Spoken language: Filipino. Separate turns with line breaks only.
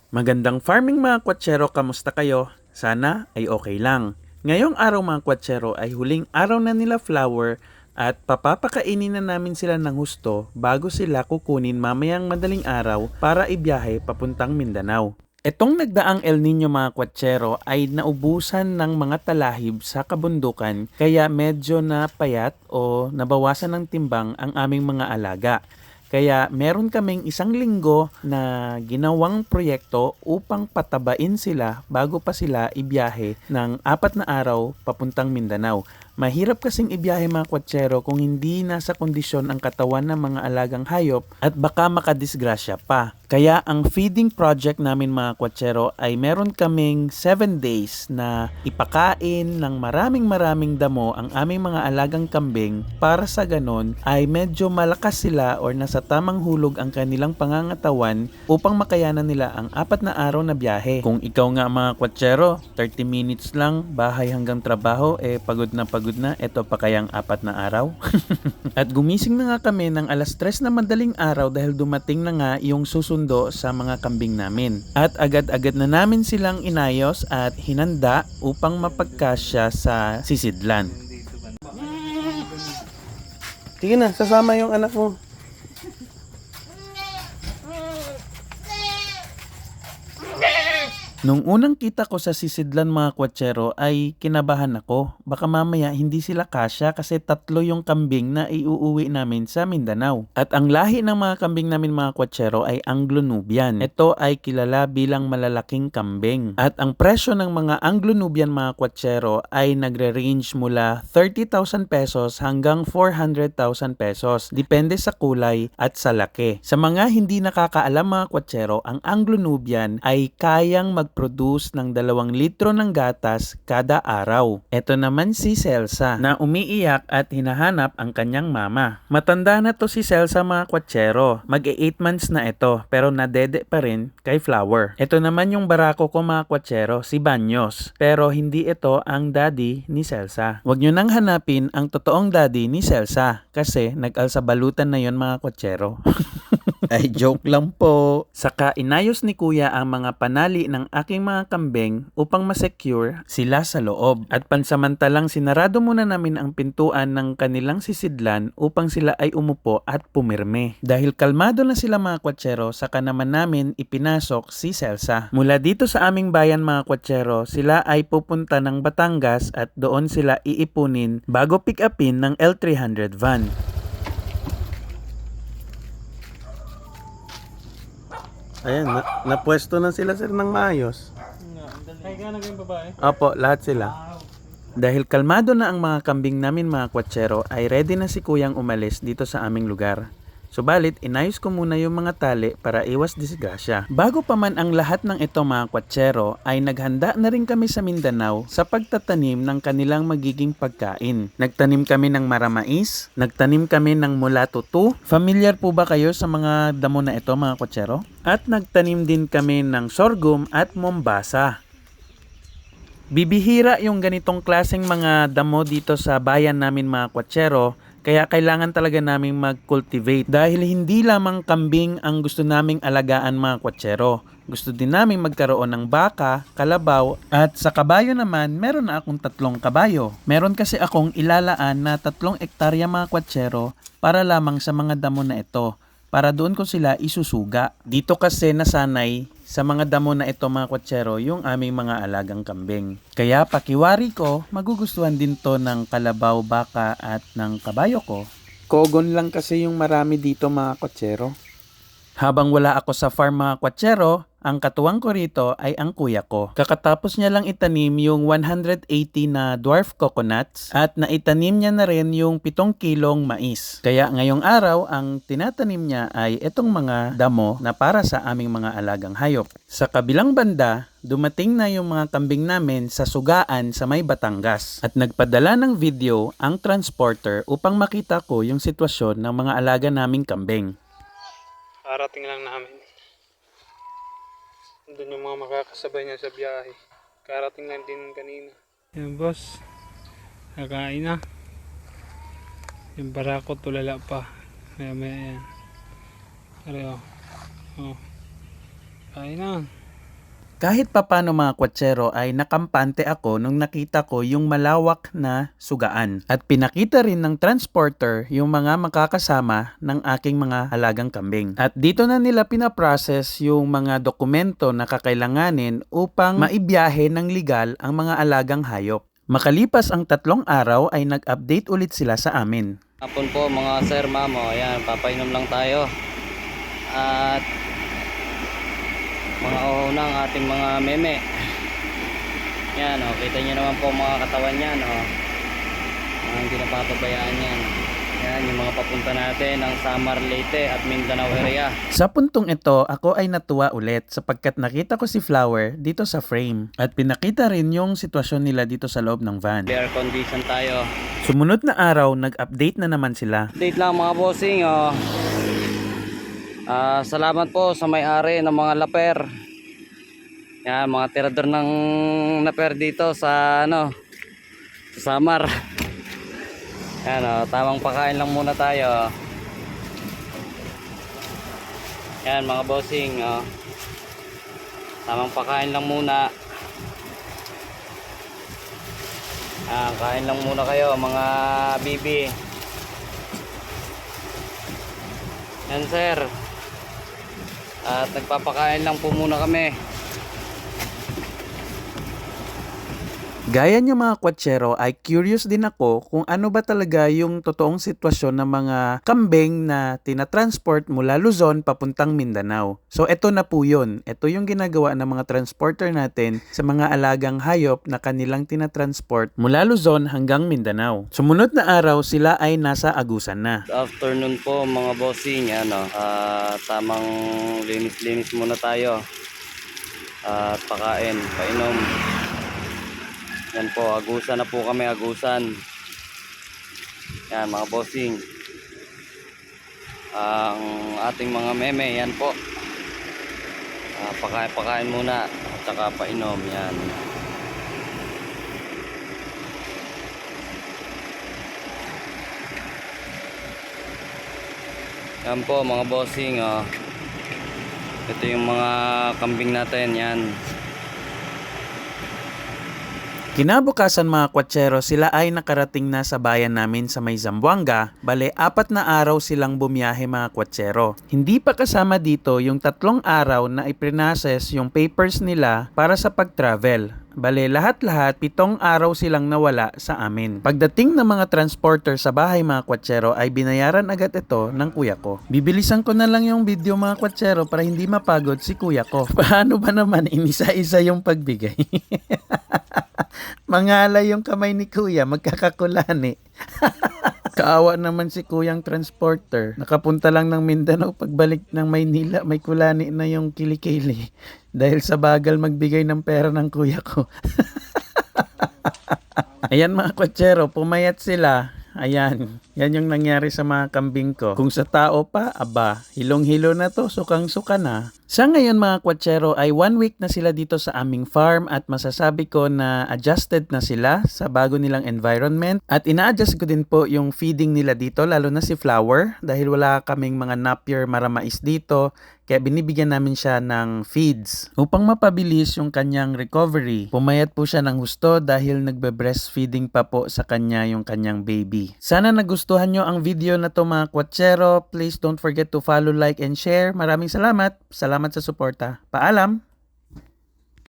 Magandang farming mga kwatsero, kamusta kayo? Sana ay okay lang. Ngayong araw mga kwatsero ay huling araw na nila Flower at papapakainin na namin sila ng husto bago sila kukunin mamayang madaling araw para ibiyahe papuntang Mindanao. Etong nagdaang El Nino mga kwatsero ay naubusan ng mga talahib sa kabundukan kaya medyo napayat o nabawasan ng timbang ang aming mga alaga. Kaya meron kaming 1 linggo na ginawang proyekto upang patabain sila bago pa sila ibiyahe ng 4 na araw papuntang Mindanao. Mahirap kasing ibiyahe mga kwatsero kung hindi nasa kondisyon ang katawan ng mga alagang hayop at baka makadisgrasya pa. Kaya ang feeding project namin mga kwatsero ay meron kaming 7 days na ipakain ng maraming damo ang aming mga alagang kambing para sa ganon ay medyo malakas sila or nasa tamang hulog ang kanilang pangangatawan upang makayanan nila ang 4 na araw na biyahe. Kung ikaw nga mga kwatsero, 30 minutes lang, bahay hanggang trabaho, pagod na, eto pa kayang 4 na araw? At gumising na nga kami ng 3:00 na madaling araw dahil dumating na nga yung susundo sa mga kambing namin. At agad-agad na namin silang inayos at hinanda upang mapagkasya sa sisidlan. Sige na, sasama yung anak mo. Nung unang kita ko sa sisidlan mga kwatsero ay kinabahan ako. Baka mamaya hindi sila kasya kasi 3 yung kambing na iuuwi namin sa Mindanao. At ang lahi ng mga kambing namin mga kwatsero ay Anglo-Nubian. Ito ay kilala bilang malalaking kambing. At ang presyo ng mga Anglo-Nubian mga kwatsero ay nagre-range mula 30,000 pesos hanggang 400,000 pesos. Depende sa kulay at sa laki. Sa mga hindi nakakaalam mga kwatsero, ang Anglo-Nubian ay kayang mag-produce ng 2 litro ng gatas kada araw. Ito naman si Celsa na umiiyak at hinahanap ang kanyang mama. Matanda na to si Celsa mga kwatsero. Mag-8 months na ito pero nadede pa rin kay Flower. Ito naman yung barako ko mga kwatsero, si Banyos. Pero hindi ito ang daddy ni Celsa. Huwag nyo nang hanapin ang totoong daddy ni Celsa kasi nag-alsabalutan na yon mga kwatsero. Ay, joke lang po. Saka inayos ni kuya ang mga panali ng aking mga kambing upang masecure sila sa loob. At pansamantalang sinarado muna namin ang pintuan ng kanilang sisidlan upang sila ay umupo at pumirme. Dahil kalmado na sila mga kwatsero, saka naman namin ipinasok si Celsa. Mula dito sa aming bayan mga kwatsero, sila ay pupunta ng Batangas at doon sila iipunin bago pick upin ng L300 van. Ayan, napwesto na sila sir ng maayos.
Kaya na yung babae?
Opo, lahat sila. Dahil kalmado na ang mga kambing namin mga kwatsero, ay ready na si kuyang umalis dito sa aming lugar. Subalit, inayos ko muna yung mga tali para iwas disgrasya. Bago pa man ang lahat ng ito mga kwatsero, ay naghanda na rin kami sa Mindanao sa pagtatanim ng kanilang magiging pagkain. Nagtanim kami ng maramais, nagtanim kami ng mulatutu. Familiar po ba kayo sa mga damo na ito mga kwatsero? At nagtanim din kami ng sorghum at mombasa. Bibihira yung ganitong klaseng mga damo dito sa bayan namin mga kwatsero. Kaya kailangan talaga naming mag-cultivate dahil hindi lamang kambing ang gusto naming alagaan mga kwatsero. Gusto din naming magkaroon ng baka, kalabaw, at sa kabayo naman, meron na akong 3 kabayo. Meron kasi akong ilalaan na 3 ektarya mga kwatsero para lamang sa mga damo na ito, para doon ko sila isusuga. Dito kasi nasanay sa mga damo na ito mga kwatsero yung aming mga alagang kambing. Kaya pakiwari ko, magugustuhan din to ng kalabaw, baka at ng kabayo ko. Kogon lang kasi yung marami dito mga kwatsero. Habang wala ako sa farm mga kwatsero, ang katuwang ko rito ay ang kuya ko. Kakatapos niya lang itanim yung 180 na dwarf coconuts at naitanim niya na rin yung 7 kilong mais. Kaya ngayong araw, ang tinatanim niya ay itong mga damo na para sa aming mga alagang hayop. Sa kabilang banda, dumating na yung mga kambing namin sa sugaan sa may Batangas at nagpadala ng video ang transporter upang makita ko yung sitwasyon ng mga alaga naming kambing.
Arating lang namin. Doon yung mga makakasabay niya sa biyahe. Karating lang din kanina. Yan boss. Kakain na. Yung barako tulala pa. Maya yan. Pero oh. Kain na.
Kahit papano mga kwatsero ay nakampante ako nung nakita ko yung malawak na sugaan. At pinakita rin ng transporter yung mga makakasama ng aking mga alagang kambing. At dito na nila pinaprocess yung mga dokumento na kakailanganin upang maibiyahe ng legal ang mga alagang hayop. Makalipas ang 3 araw ay nag-update ulit sila sa amin.
Hapon po mga sir, ma'am, ayan, papainom lang tayo. At mga unang ating mga meme. Yan, kita nyo naman po mga katawan yan, hindi napapabayaan yan. Yan, yung mga papunta natin ng Samar, Leyte at Mindanao area.
Sa puntong ito, ako ay natuwa ulit sapagkat nakita ko si Flower dito sa frame at pinakita rin yung sitwasyon nila dito sa loob ng van.
Clear condition tayo.
Sumunod na araw, nag-update na naman sila.
Update lang mga bossing, salamat po sa may-ari ng mga laper. Yan, mga tirador ng laper dito sa sa Samar. Yan, tamang pakain lang muna tayo. Yan mga bossing, tamang pakain lang muna. Kain lang muna kayo mga bibi. Yan sir. At nagpapakain lang po muna kami.
Gaya niyo mga kwatsero ay curious din ako kung ano ba talaga yung totoong sitwasyon ng mga kambing na tinatransport mula Luzon papuntang Mindanao. So eto na po yun. Ito yung ginagawa ng mga transporter natin sa mga alagang hayop na kanilang tinatransport mula Luzon hanggang Mindanao. Sumunod na araw sila ay nasa Agusan na.
Afternoon po mga bossing, tamang linis-linis muna tayo. At pakain, painom. Yan po, agusan na po kami, agusan. Yan mga bossing. Ang ating mga meme, yan po. Pakain muna at saka painom, yan. Yan po mga bossing, ito yung mga kambing natin, yan.
Kinabukasan mga kwatsero, sila ay nakarating na sa bayan namin sa may Zamboanga. Bale, 4 na araw silang bumiyahe mga kwatsero. Hindi pa kasama dito yung 3 araw na iprinases yung papers nila para sa pag-travel. Bale, lahat-lahat 7 araw silang nawala sa amin. Pagdating ng mga transporter sa bahay mga kwatsero ay binayaran agad ito ng kuya ko. Bibilisan ko na lang yung video mga kwatsero para hindi mapagod si kuya ko. Paano ba naman inisa-isa yung pagbigay? Mangalay yung kamay ni kuya, magkakakulani. Kaawa naman si kuyang transporter. Nakapunta lang ng Mindanao, pagbalik ng Maynila, may kulani na yung kilikili. Dahil sa bagal magbigay ng pera ng kuya ko. Ayan mga kwatsero, pumayat sila. Ayan, yan yung nangyari sa mga kambing ko. Kung sa tao pa, aba, hilong-hilo na to, sukang-suka na. Sa ngayon mga kwatsero ay 1 week na sila dito sa aming farm at masasabi ko na adjusted na sila sa bago nilang environment at ina-adjust ko din po yung feeding nila dito lalo na si Flower dahil wala kaming mga napier maramais dito kaya binibigyan namin siya ng feeds upang mapabilis yung kanyang recovery. Pumayat po siya ng husto dahil nagbe-breastfeeding pa po sa kanya yung kanyang baby. Sana nagustuhan nyo ang video na to mga kwatsero. Please don't forget to follow, like, and share. Maraming salamat. Salamat sa suporta. Paalam!